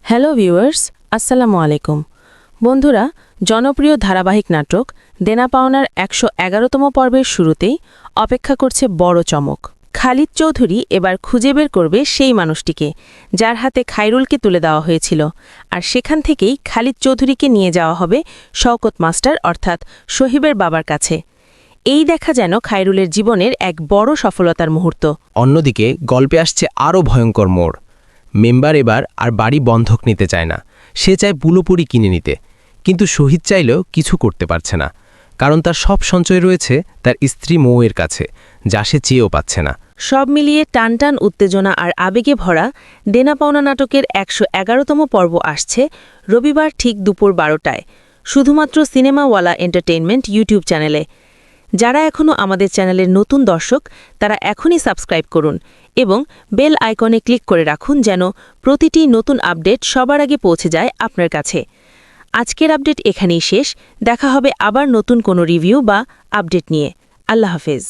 Hello viewers, আসসালামু আলাইকুম। বন্ধুরা, জনপ্রিয় ধারাবাহিক নাটক দেনা পাওনার ১১১তম পর্বের শুরুতেই অপেক্ষা করছে বড় চমক। খালিদ চৌধুরী এবার খুঁজে বের করবে সেই মানুষটিকে যার হাতে খায়রুলকে তুলে দেওয়া হয়েছিল, আর সেখান থেকেই খালিদ চৌধুরীকে নিয়ে যাওয়া হবে শওকত মাস্টার অর্থাৎ শহীবের বাবার কাছে। এই দেখা যেন খায়রুলের জীবনের এক বড় সফলতার মুহূর্ত। অন্যদিকে গল্পে আসছে আরও ভয়ঙ্কর মোড়। মেম্বার এবার আর বাড়ি বন্ধক নিতে চায় না, সে চায় পুরোপুরি কিনে নিতে। কিন্তু শহীদ চাইলেও কিছু করতে পারছে না, কারণ তার সব সঞ্চয় রয়েছে তার স্ত্রী মৌয়ের কাছে, যা সে চেয়েও পাচ্ছে না। সব মিলিয়ে টানটান উত্তেজনা আর আবেগে ভরা দেনা পাওনা নাটকের ১১১তম পর্ব আসছে রবিবার ঠিক দুপুর ১২টায়, শুধুমাত্র সিনেমাওয়ালা এন্টারটেইনমেন্ট ইউটিউব চ্যানেলে। যারা এখনও আমাদের চ্যানেলের নতুন দর্শক তারা এখনই সাবস্ক্রাইব করুন এবং বেল আইকনে ক্লিক করে রাখুন যেন প্রতিটি নতুন আপডেট সবার আগে পৌঁছে যায় আপনার কাছে। আজকের আপডেট এখানেই শেষ। দেখা হবে আবার নতুন কোনো রিভিউ বা আপডেট নিয়ে। আল্লাহ হাফেজ।